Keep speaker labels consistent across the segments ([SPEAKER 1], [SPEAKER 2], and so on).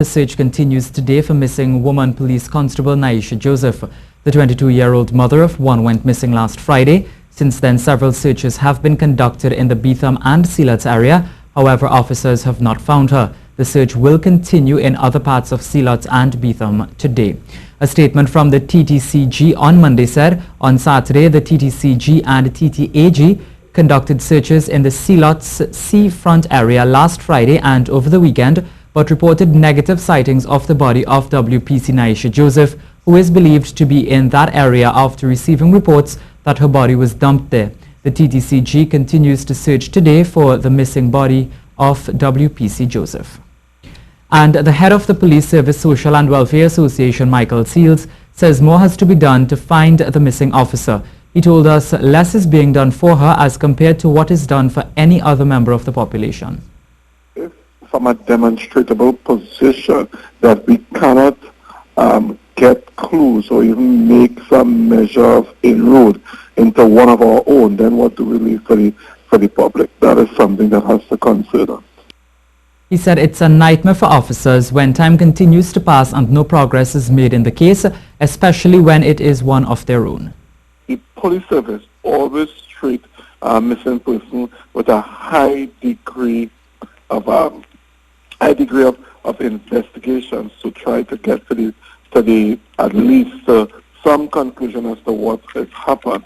[SPEAKER 1] The search continues today for missing woman police constable Nayasha Joseph. The 22-year-old mother of one went missing last Friday. Since then, several searches have been conducted in the JTUM and SWUTT area. However, officers have not found her. The search will continue in other parts of SWUTT and JTUM today. A statement from the TTCG on Monday said, on Saturday, the TTCG and TTAG conducted searches in the SWUTT's seafront area last Friday and over the weekend, but reported negative sightings of the body of WPC Nayasha Joseph, who is believed to be in that area after receiving reports that her body was dumped there. The TTCG continues to search today for the missing body of WPC Joseph. And the head of the Police Service Social and Welfare Association, Michael Seals, says more has to be done to find the missing officer. He told us less is being done for her as compared to what is done for any other member of the population.
[SPEAKER 2] From a demonstrable position that we cannot get clues or even make some measure of inroad into one of our own, then what do we leave for the public? That is something that has to concern us.
[SPEAKER 1] He said it's a nightmare for officers when time continues to pass and no progress is made in the case, especially when it is one of their own.
[SPEAKER 2] The police service always treat a missing person with a high degree of investigations to try to get to the at least some conclusion as to what has happened.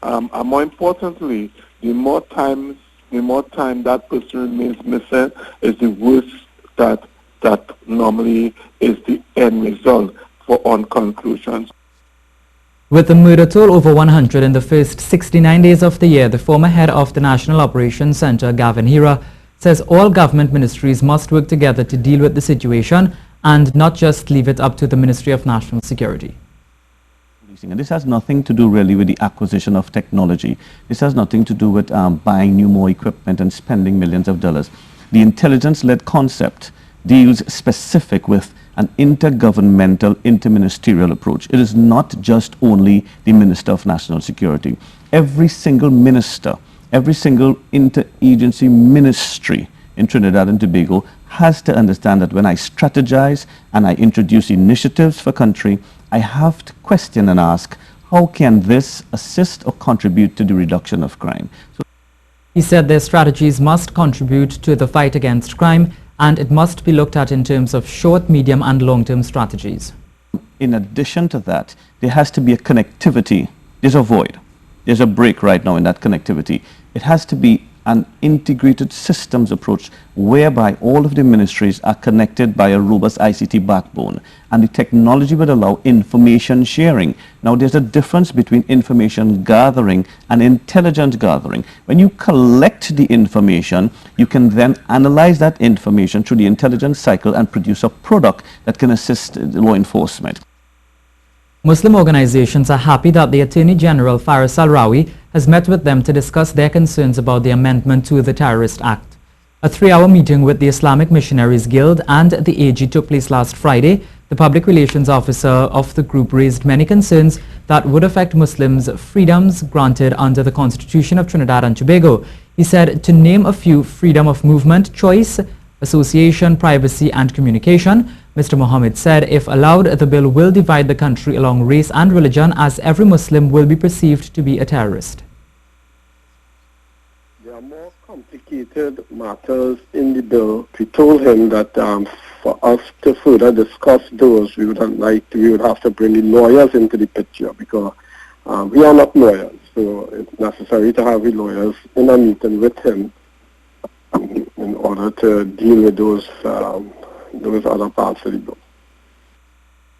[SPEAKER 2] And more importantly, the more time that person remains missing is the worse that normally is the end result on conclusions.
[SPEAKER 1] With the murder toll over 100 in the first 69 days of the year, the former head of the National Operations Center, Gavin Hira, says all government ministries must work together to deal with the situation and not just leave it up to the Ministry of National Security.
[SPEAKER 3] And this has nothing to do really with the acquisition of technology. This has nothing to do with buying more equipment and spending millions of dollars. The intelligence-led concept deals specific with an intergovernmental, interministerial approach. It is not just only the Minister of National Security. Every single minister, every single interagency ministry in Trinidad and Tobago has to understand that when I strategize and I introduce initiatives for country, I have to question and ask, how can this assist or contribute to the reduction of crime?
[SPEAKER 1] He said their strategies must contribute to the fight against crime, and it must be looked at in terms of short, medium and long-term strategies.
[SPEAKER 3] In addition to that, there has to be a connectivity. There's a void. There's a break right now in that connectivity. It has to be an integrated systems approach whereby all of the ministries are connected by a robust ICT backbone, and the technology would allow information sharing. Now there's a difference between information gathering and intelligence gathering. When you collect the information, you can then analyze that information through the intelligence cycle and produce a product that can assist law enforcement.
[SPEAKER 1] Muslim organizations are happy that the Attorney General Faris Al-Rawi has met with them to discuss their concerns about the amendment to the Terrorist Act. A 3-hour meeting with the Islamic Missionaries Guild and the AG took place last Friday. The public relations officer of the group raised many concerns that would affect Muslims' freedoms granted under the Constitution of Trinidad and Tobago. He said, to name a few: freedom of movement, choice, association, privacy and communication. Mr. Mohammed said if allowed, the bill will divide the country along race and religion, as every Muslim will be perceived to be a terrorist.
[SPEAKER 4] There are more complicated matters in the bill. We told him that for us to further discuss those, we would have to bring the lawyers into the picture, because we are not lawyers. So it's necessary to have the lawyers in a meeting with him in order to deal with those other parts of the bill.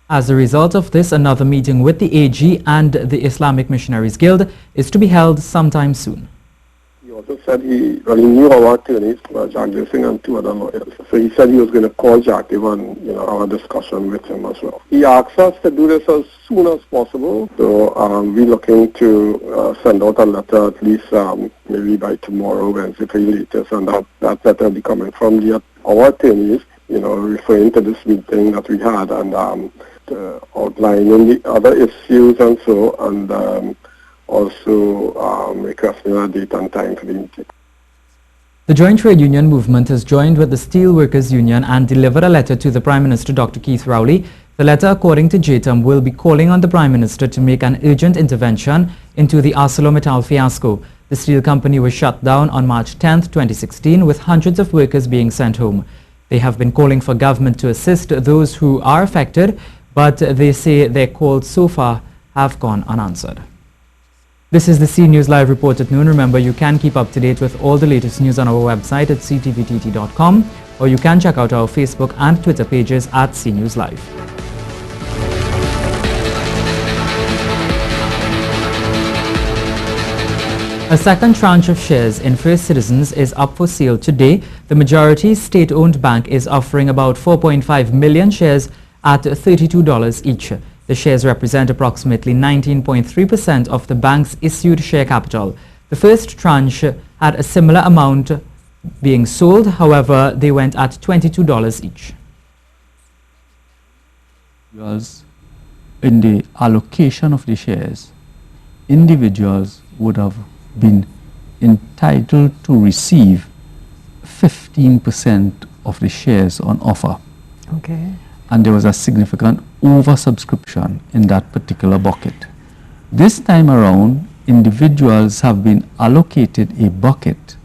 [SPEAKER 1] As a result of this, another meeting with the AG and the Islamic Missionaries Guild is to be held sometime soon.
[SPEAKER 4] He also said he knew our attorneys, Jack Singh and 2 other lawyers. So he said he was going to call Jack and have a discussion with him as well. He asked us to do this as soon as possible. So we're looking to send out a letter at least maybe by tomorrow, Wednesday, the latest, and that letter will be coming from our attorneys, referring to this meeting that we had and outlining the other issues and so, and also requesting a date and time for the meeting.
[SPEAKER 1] The Joint Trade Union movement has joined with the Steel Workers Union and delivered a letter to the Prime Minister, Dr. Keith Rowley. The letter, according to JTUM, will be calling on the Prime Minister to make an urgent intervention into the ArcelorMittal fiasco. The steel company was shut down on March 10, 2016, with hundreds of workers being sent home. They have been calling for government to assist those who are affected, but they say their calls so far have gone unanswered. This is the C News Live report at noon. Remember, you can keep up to date with all the latest news on our website at ctvtt.com, or you can check out our Facebook and Twitter pages at C News Live. A second tranche of shares in First Citizens is up for sale today. The majority state-owned bank is offering about 4.5 million shares at $32 each. The shares represent approximately 19.3% of the bank's issued share capital. The first tranche had a similar amount being sold, however, they went at $22 each.
[SPEAKER 5] In the allocation of the shares, individuals would have been entitled to receive 15% of the shares on offer.
[SPEAKER 6] Okay.
[SPEAKER 5] And there was a significant oversubscription in that particular bucket. This time around, individuals have been allocated a bucket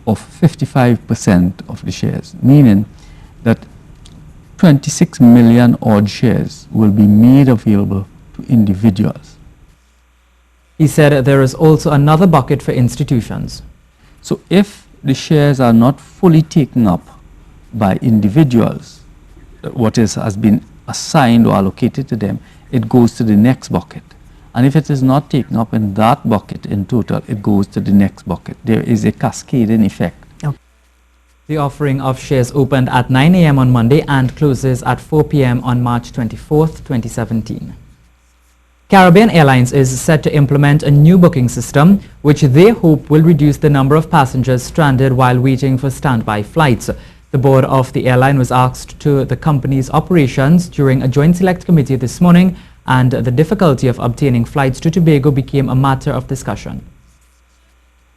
[SPEAKER 5] of 55% of the shares, meaning that 26 million odd shares will be made available to individuals.
[SPEAKER 1] He said there is also another bucket for institutions.
[SPEAKER 5] So if the shares are not fully taken up by individuals, what has been assigned or allocated to them, it goes to the next bucket. And if it is not taken up in that bucket in total, it goes to the next bucket. There is a cascading effect.
[SPEAKER 1] Okay. The offering of shares opened at 9 a.m. on Monday and closes at 4 p.m. on March 24th, 2017. Caribbean Airlines is set to implement a new booking system, which they hope will reduce the number of passengers stranded while waiting for standby flights. The board of the airline was asked to the company's operations during a joint select committee this morning, and the difficulty of obtaining flights to Tobago became a matter of discussion.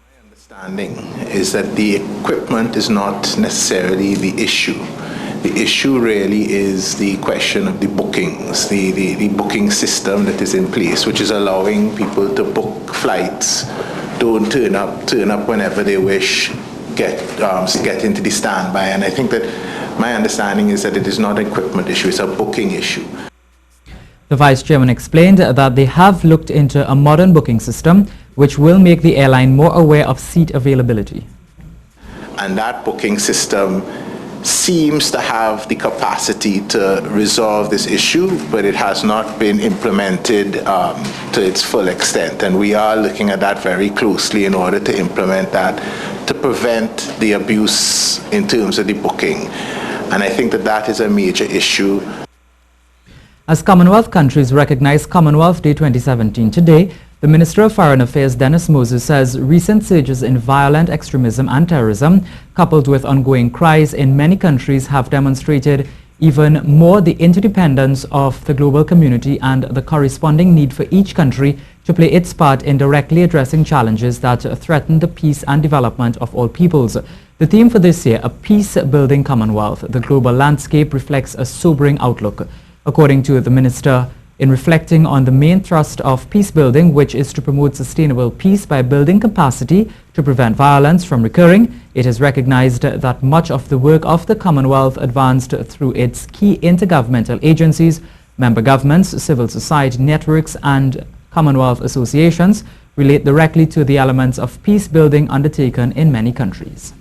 [SPEAKER 7] My understanding is that the equipment is not necessarily the issue. The issue really is the question of the bookings, the booking system that is in place, which is allowing people to book flights, don't turn up whenever they wish, get into the standby. And I think that my understanding is that it is not an equipment issue, it's a booking issue.
[SPEAKER 1] The Vice Chairman explained that they have looked into a modern booking system which will make the airline more aware of seat availability.
[SPEAKER 7] And that booking system seems to have the capacity to resolve this issue, but it has not been implemented to its full extent. And we are looking at that very closely in order to implement that, to prevent the abuse in terms of the booking. And I think that that is a major issue.
[SPEAKER 1] As Commonwealth countries recognize Commonwealth Day 2017 today, the Minister of Foreign Affairs, Dennis Moses, says recent surges in violent extremism and terrorism, coupled with ongoing cries in many countries, have demonstrated even more the interdependence of the global community and the corresponding need for each country to play its part in directly addressing challenges that threaten the peace and development of all peoples. The theme for this year, a peace-building Commonwealth, the global landscape, reflects a sobering outlook. According to the Minister, in reflecting on the main thrust of peace building, which is to promote sustainable peace by building capacity to prevent violence from recurring, it has recognized that much of the work of the Commonwealth advanced through its key intergovernmental agencies, member governments, civil society networks and Commonwealth associations relate directly to the elements of peace building undertaken in many countries.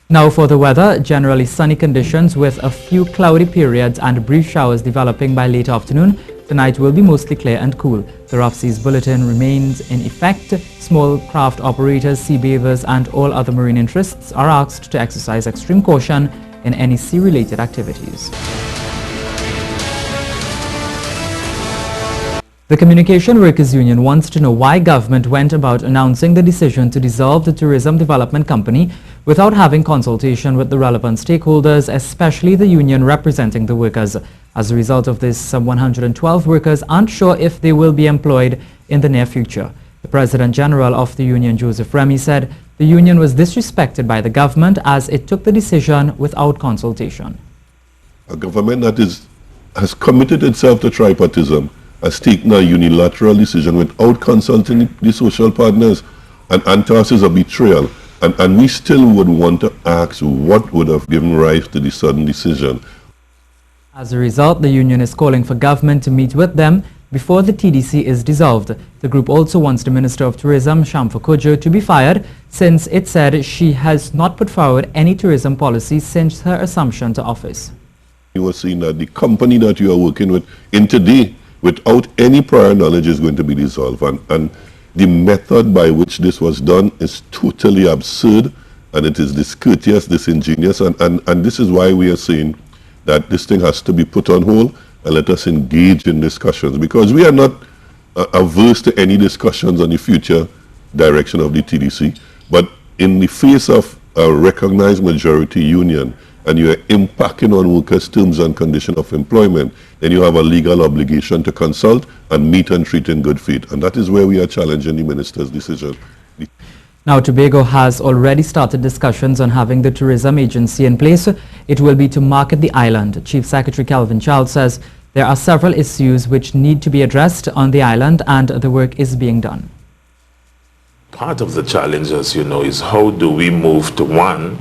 [SPEAKER 1] Now for the weather, generally sunny conditions with a few cloudy periods and brief showers developing by late afternoon. Tonight will be mostly clear and cool. The rough seas bulletin remains in effect. Small craft operators, sea bathers and all other marine interests are asked to exercise extreme caution in any sea-related activities. The Communication Workers Union wants to know why government went about announcing the decision to dissolve the Tourism Development Company without having consultation with the relevant stakeholders, especially the union representing the workers. As a result of this, some 112 workers aren't sure if they will be employed in the near future. The President General of the union, Joseph Remy, said The union was disrespected by the government as it took the decision without consultation.
[SPEAKER 6] A government that has committed itself to tripartism has taken a unilateral decision without consulting the social partners, and to us is a betrayal. And we still would want to ask what would have given rise to the sudden decision.
[SPEAKER 1] As a result, the union is calling for government to meet with them before the TDC is dissolved. The group also wants the Minister of Tourism, Shamfa Kojo, to be fired since it said she has not put forward any tourism policy since her assumption to office.
[SPEAKER 6] You were saying that the company that you are working with in today, without any prior knowledge, is going to be dissolved. And the method by which this was done is totally absurd, and it is discourteous, disingenuous, and this is why we are saying that this thing has to be put on hold and let us engage in discussions, because we are not averse to any discussions on the future direction of the TDC. But in the face of a recognized majority union, and you are impacting on workers' terms and conditions of employment, then you have a legal obligation to consult and meet and treat in good faith. And that is where we are challenging the minister's decision.
[SPEAKER 1] Now, Tobago has already started discussions on having the tourism agency in place. It will be to market the island. Chief Secretary Calvin Child says there are several issues which need to be addressed on the island, and the work is being done.
[SPEAKER 8] Part of the challenge, as you know, is how do we move to one,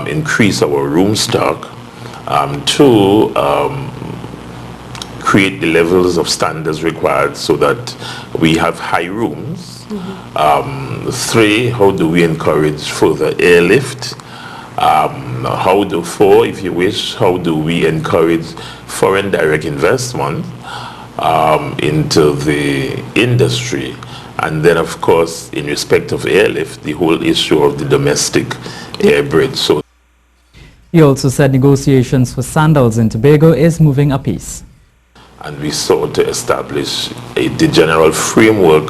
[SPEAKER 8] increase our room stock, two, create the levels of standards required so that we have high rooms. Three, how do we encourage further airlift? Four, if you wish, how do we encourage foreign direct investment into the industry? And then, of course, in respect of airlift, the whole issue of the domestic air bridge. So
[SPEAKER 1] he also said negotiations for sandals in Tobago is moving apace.
[SPEAKER 8] And we sought to establish the general framework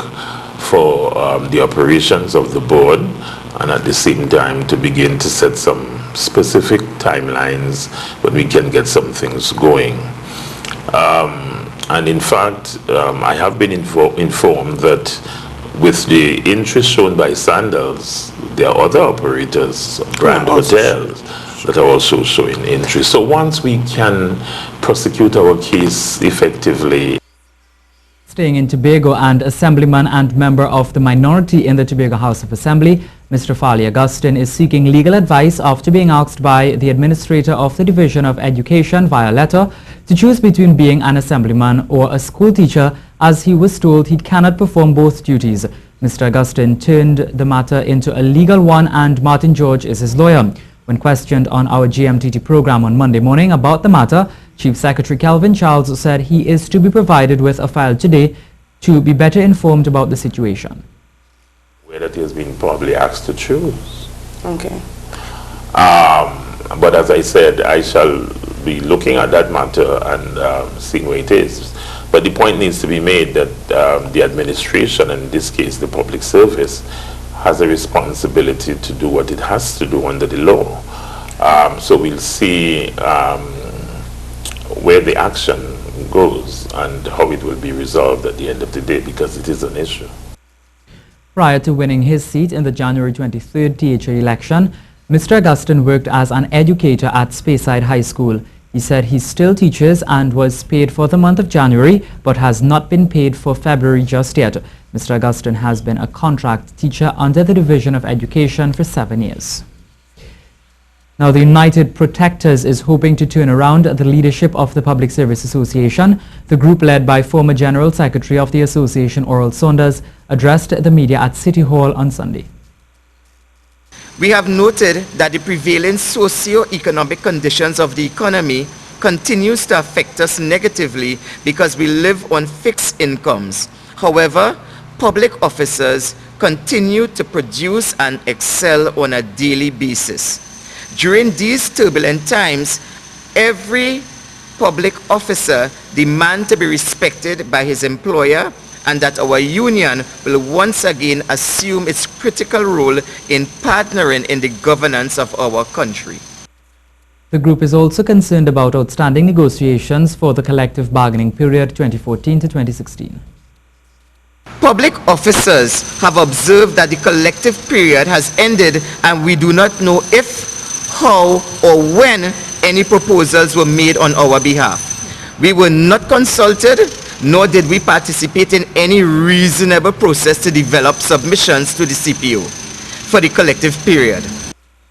[SPEAKER 8] for the operations of the board, and at the same time to begin to set some specific timelines when we can get some things going. And in fact, I have been informed that with the interest shown by Sandals, there are other operators, brand hotels, that are also showing interest. So once we can prosecute our case effectively.
[SPEAKER 1] Staying in Tobago, and Assemblyman and member of the minority in the Tobago House of Assembly, Mr. Fali Augustine, is seeking legal advice after being asked by the administrator of the Division of Education via letter to choose between being an assemblyman or a school teacher, as he was told he cannot perform both duties. Mr. Augustine turned the matter into a legal one, and Martin George is his lawyer. When questioned on our GMTT program on Monday morning about the matter, Chief Secretary Calvin Charles said he is to be provided with a file today to be better informed about the situation.
[SPEAKER 8] Where that he has been probably asked to choose.
[SPEAKER 9] Okay.
[SPEAKER 8] But as I said, I shall be looking at that matter and seeing where it is. But the point needs to be made that the administration, and in this case the public service, has a responsibility to do what it has to do under the law. So we'll see where the action goes and how it will be resolved at the end of the day, because it is an issue.
[SPEAKER 1] Prior to winning his seat in the January 23rd THA election, Mr. Augustine worked as an educator at Speyside High School. He said he still teaches and was paid for the month of January, but has not been paid for February just yet. Mr. Augustine has been a contract teacher under the Division of Education for 7 years. Now, the United Protectors is hoping to turn around the leadership of the Public Service Association. The group, led by former General Secretary of the association, Oral Saunders, addressed the media at City Hall on Sunday.
[SPEAKER 10] We have noted that the prevailing socio-economic conditions of the economy continues to affect us negatively because we live on fixed incomes. However, public officers continue to produce and excel on a daily basis. During these turbulent times, every public officer demands to be respected by his employer, and that our union will once again assume its critical role in partnering in the governance of our country.
[SPEAKER 1] The group is also concerned about outstanding negotiations for the collective bargaining period 2014 to 2016.
[SPEAKER 10] Public officers have observed that the collective period has ended and we do not know if, how, or when any proposals were made on our behalf. We were not consulted, nor did we participate in any reasonable process to develop submissions to the CPO for the collective period.